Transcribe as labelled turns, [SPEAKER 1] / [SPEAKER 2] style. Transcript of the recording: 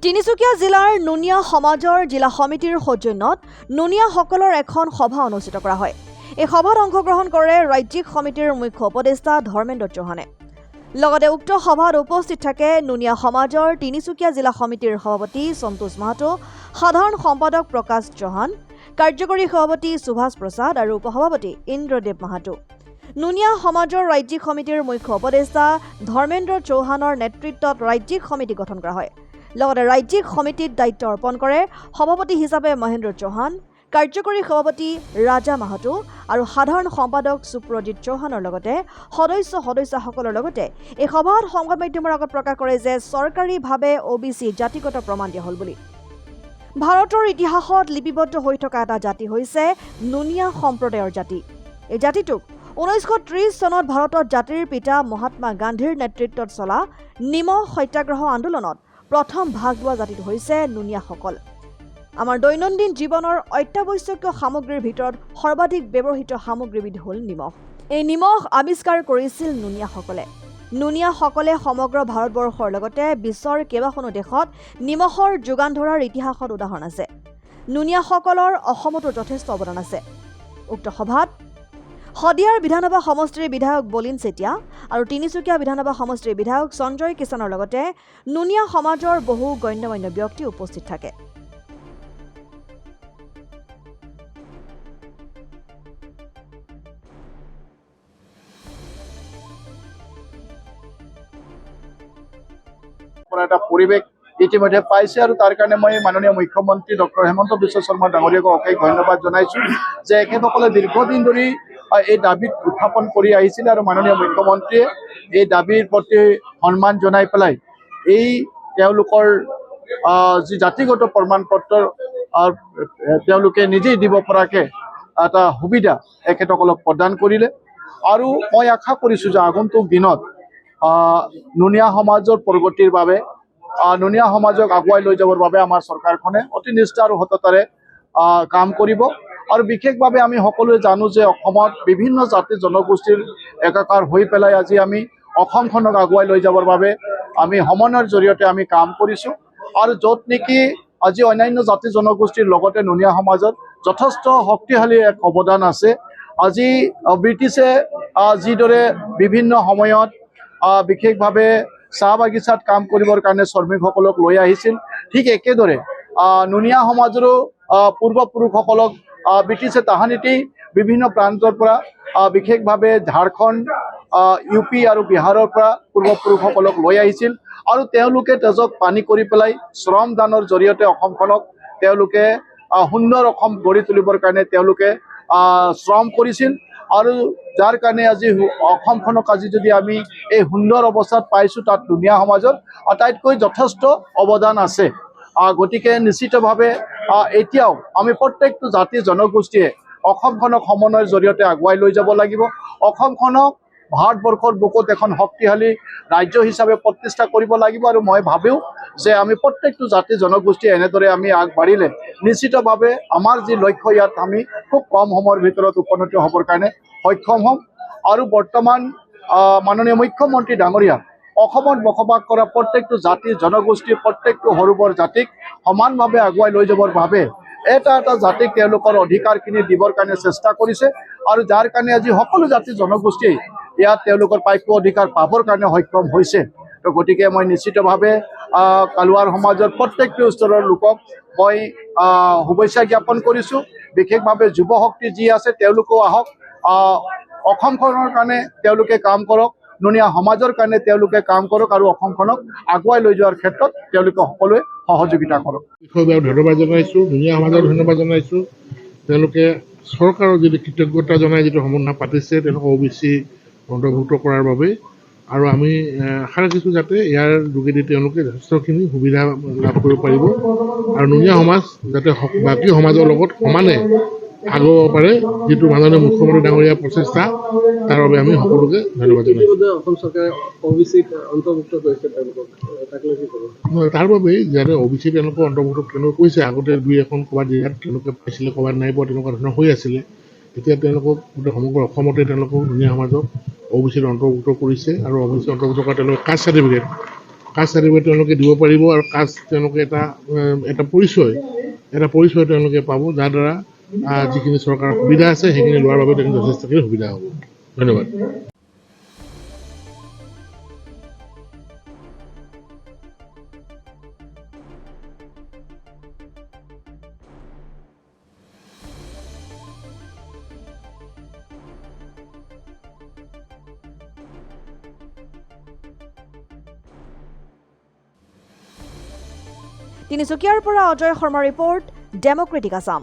[SPEAKER 1] তিনিচুকীয়া জিলাৰ নুনিয়া সমাজৰ জিলা সমিতিৰ সৌজন্যত নুনিয়াসকলৰ এখন সভা অনুষ্ঠিত কৰা হয়। এই সভাত অংশগ্ৰহণ কৰে ৰাজ্যিক সমিতিৰ মুখ্য উপদেষ্টা ধৰ্মেন্দ্ৰ চৌহানে। লগতে উক্ত সভাত উপস্থিত থাকে নুনিয়া সমাজৰ তিনিচুকীয়া জিলা সমিতিৰ সভাপতি সন্তোষ মাহাতো, সাধাৰণ সম্পাদক প্ৰকাশ চৌহান, কাৰ্যকৰী সভাপতি সুভাষ প্ৰসাদ আৰু উপসভাপতি ইন্দ্ৰদেৱ মাহাতো। নুনিয়া সমাজৰ ৰাজ্যিক সমিতিৰ মুখ্য উপদেষ্টা ধৰ্মেন্দ্ৰ চৌহানৰ নেতৃত্বত ৰাজ্যিক সমিতি গঠন কৰা হয়। লগতে ৰাজ্যিক সমিতিত দায়িত্ব অৰ্পণ কৰে সভাপতি হিচাপে মহেন্দ্ৰ চৌহান, কাৰ্যকৰী সভাপতি ৰাজা মাহাতো আৰু সাধাৰণ সম্পাদক সুপ্ৰজিত চৌহানৰ লগতে সদস্যসকলৰ লগতে এই সভাত সংবাদ মাধ্যমৰ আগত প্ৰকাশ কৰে যে চৰকাৰীভাৱে OBC জাতিগত প্ৰমাণ দিয়া হ'ল বুলি। ভাৰতৰ ইতিহাসত লিপিবদ্ধ হৈ থকা এটা জাতি হৈছে নুনিয়া সম্প্ৰদায়ৰ জাতি। এই জাতিটোক 1930 চনত ভাৰতত জাতিৰ পিতা মহাত্মা গান্ধীৰ নেতৃত্বত চলা নিমখ সত্যাগ্ৰহ আন্দোলনত প্ৰথম ভাগ লোৱা জাতিটো হৈছে নুনিয়াসকল। আমাৰ দৈনন্দিন জীৱনৰ অত্যাৱশ্যকীয় সামগ্ৰীৰ ভিতৰত সৰ্বাধিক ব্যৱহৃত সামগ্ৰীবিধ হ'ল নিমখ। এই নিমখ আৱিষ্কাৰ কৰিছিল নুনিয়াসকলে। নুনিয়াসকলে সমগ্ৰ ভাৰতবৰ্ষৰ লগতে বিশ্বৰ কেইবাখনো দেশত নিমখৰ যোগান ধৰাৰ ইতিহাসত উদাহৰণ আছে। নুনিয়াসকলৰ অসমতো যথেষ্ট অৱদান আছে। উক্ত সভাত শদিয়াৰ বিধানসভা সমষ্টিৰ বিধায়ক বলিন চেতিয়া আৰু তিনিচুকীয়া বিধানসভা সমষ্টিৰ বিধায়ক সঞ্জয় কিষাণৰ লগতে নুনিয়া সমাজৰ বহু গণ্যমান্য ব্যক্তি উপস্থিত থাকে।
[SPEAKER 2] এটা পৰিৱেশ ইতিমধ্যে পাইছে আৰু তাৰ কাৰণে মই মাননীয় মুখ্যমন্ত্ৰী ডক্টৰ হেমন্ত বিশ্ব শৰ্মা ডাঙৰীয়াক অশেষ ধন্যবাদ জনাইছোঁ যে এখেতসকলে দীৰ্ঘদিন ধৰি এই দাবীত উত্থাপন কৰি আহিছিল আৰু মাননীয় মুখ্যমন্ত্ৰীয়ে এই দাবীৰ প্ৰতি সন্মান জনাই পেলাই এই তেওঁলোকৰ যি জাতিগত প্ৰমাণ পত্ৰ তেওঁলোকে নিজেই দিব পৰাকৈ এটা সুবিধা এখেতসকলক প্ৰদান কৰিলে। আৰু মই আশা কৰিছোঁ যে আগন্তুক দিনত নুনিয়া সমাজৰ প্ৰগতিৰ বাবে নুনিয়া সমাজক আগুৱাই লৈ যাবৰ বাবে আমাৰ চৰকাৰখনে অতি নিষ্ঠা আৰু সততাৰে কাম কৰিব। আৰু বিশেষভাৱে আমি সকলোৱে জানো যে অসমত বিভিন্ন জাতি জনগোষ্ঠীৰ একাকাৰ হৈ পেলাই আজি আমি অসমখনক আগুৱাই লৈ যাবৰ বাবে আমি সমন্বয়ৰ জৰিয়তে আমি কাম কৰিছোঁ। আৰু য'ত নেকি আজি অন্যান্য জাতি জনগোষ্ঠীৰ লগতে নুনিয়া সমাজত যথেষ্ট শক্তিশালী এক অৱদান আছে। আজি ব্ৰিটিছে যিদৰে বিভিন্ন সময়ত বিশেষভাৱে চাহ বাগিচাত কাম কৰিবৰ কাৰণে শ্ৰমিকসকলক লৈ আহিছিল, ঠিক একেদৰে নুনিয়া সমাজৰো পূৰ্বপুৰুষসকলক ব্ৰিটিছে তাহানিতেই বিভিন্ন প্ৰান্তৰ পৰা বিশেষভাৱে ঝাৰখণ্ড, UP আৰু বিহাৰৰ পৰা পূৰ্বপুৰুষসকলক লৈ আহিছিল আৰু তেওঁলোকে তেজক পানী কৰি পেলাই শ্ৰম দানৰ জৰিয়তে অসমখনক তেওঁলোকে সুন্দৰ অসম গঢ়ি তুলিবৰ কাৰণে তেওঁলোকে শ্ৰম কৰিছিল। আৰু যাৰ কাৰণে আজি অসমখনক আজি যদি আমি এই সুন্দৰ অৱস্থাত পাইছোঁ, তাত নুনিয়া সমাজৰ আটাইতকৈ যথেষ্ট অৱদান আছে। গতিকে নিশ্চিতভাৱে এতিয়াও আমি প্ৰত্যেকটো জাতি জনগোষ্ঠীয়ে অসমখনক সমন্বয়ৰ জৰিয়তে আগুৱাই লৈ যাব লাগিব। অসমখনক ভাৰতবৰ্ষৰ বুকুত এখন শক্তিশালী ৰাজ্য হিচাপে প্ৰতিষ্ঠা কৰিব লাগিব। আৰু মই ভাবোঁ যে আমি প্ৰত্যেকটো জাতি জনগোষ্ঠীয়ে এনেদৰে আমি আগবাঢ়িলে নিশ্চিতভাৱে আমাৰ যি লক্ষ্য ইয়াত আমি খুব কম সময়ৰ ভিতৰত উপনীত হ'বৰ কাৰণে সক্ষম হ'ম। আৰু বৰ্তমান মাননীয় মুখ্যমন্ত্ৰী ডাঙৰীয়া অসমত বসবাস কৰা প্ৰত্যেকটো জাতি জনগোষ্ঠীৰ প্ৰত্যেকটো সৰু বৰ জাতিক সমানভাৱে আগুৱাই লৈ যাবৰ বাবে এটা জাতিক তেওঁলোকৰ অধিকাৰখিনি দিবৰ কাৰণে চেষ্টা কৰিছে। আৰু যাৰ কাৰণে আজি সকলো জাতি জনগোষ্ঠীয়ে ইয়াত তেওঁলোকৰ প্ৰাপ্য অধিকাৰ পাবৰ কাৰণে সক্ষম হৈছে। তো গতিকে মই নিশ্চিতভাৱে কালুৱাৰ সমাজৰ প্ৰত্যেকটো স্তৰৰ লোকক মই শুভেচ্ছা জ্ঞাপন কৰিছোঁ। বিশেষভাৱে যুৱ শক্তি যি আছে তেওঁলোকেও আহক, অসমখনৰ কাৰণে তেওঁলোকে কাম কৰক, নুনিয়া সমাজৰ কাৰণে তেওঁলোকে কাম কৰক আৰু অসমখনক আগুৱাই লৈ যোৱাৰ ক্ষেত্ৰত তেওঁলোকে সকলোৱে সহযোগিতা কৰক।
[SPEAKER 3] ধন্যবাদ জনাইছোঁ, নুনিয়া সমাজক ধন্যবাদ জনাইছোঁ। তেওঁলোকে চৰকাৰৰ যিটো কৃতজ্ঞতা জনাই যিটো সমাৰোহ পাতিছে তেওঁলোকক OBC অন্তৰ্ভুক্ত কৰাৰ বাবে। আৰু আমি আশা ৰাখিছোঁ যাতে ইয়াৰ যোগেদি তেওঁলোকে যথেষ্টখিনি সুবিধা লাভ কৰিব পাৰিব আৰু নুনিয়া সমাজ যাতে বাকী সমাজৰ লগত সমানে আগুৱাব পাৰে, যিটো মাননীয় মুখ্যমন্ত্ৰী ডাঙৰীয়াৰ প্ৰচেষ্টা, তাৰ বাবে আমি সকলোকে ধন্যবাদ জনাইছোঁ।
[SPEAKER 4] অসম চৰকাৰে OBCত অন্তৰ্ভুক্ত কৰিছে
[SPEAKER 3] তাৰ বাবেই যাতে OBC তেওঁলোকক অন্তৰ্ভুক্ত তেওঁলোকে কৈছে। আগতে দুই এখন ক'ৰবাত জেগাত তেওঁলোকে পাইছিলে, ক'ৰবাত নাই পোৱা, তেনেকুৱা ধৰণৰ হৈ আছিলে। এতিয়া তেওঁলোকক গোটেই সমগ্ৰ অসমতে তেওঁলোকক নুনিয়া সমাজক OBCত অন্তৰ্ভুক্ত কৰিছে আৰু OBCত অন্তৰ্ভুক্ত কৰা তেওঁলোকৰ কাষ্ট চাৰ্টিফিকেট কাষ্ট চাৰ্টিফিকেট তেওঁলোকে দিব পাৰিব আৰু কাষ্ট তেওঁলোকে এটা পৰিচয় তেওঁলোকে পাব, যাৰ দ্বাৰা যিখিনি চৰকাৰৰ সুবিধা আছে সেইখিনি লোৱাৰ বাবে তেওঁলোকে যথেষ্টখিনি সুবিধা হ'ব। ধন্যবাদ।
[SPEAKER 1] তিনিচুকীয়াৰ পৰা অজয় শৰ্মা ৰিপৰ্ট, ডেমক্ৰেটিক আছাম।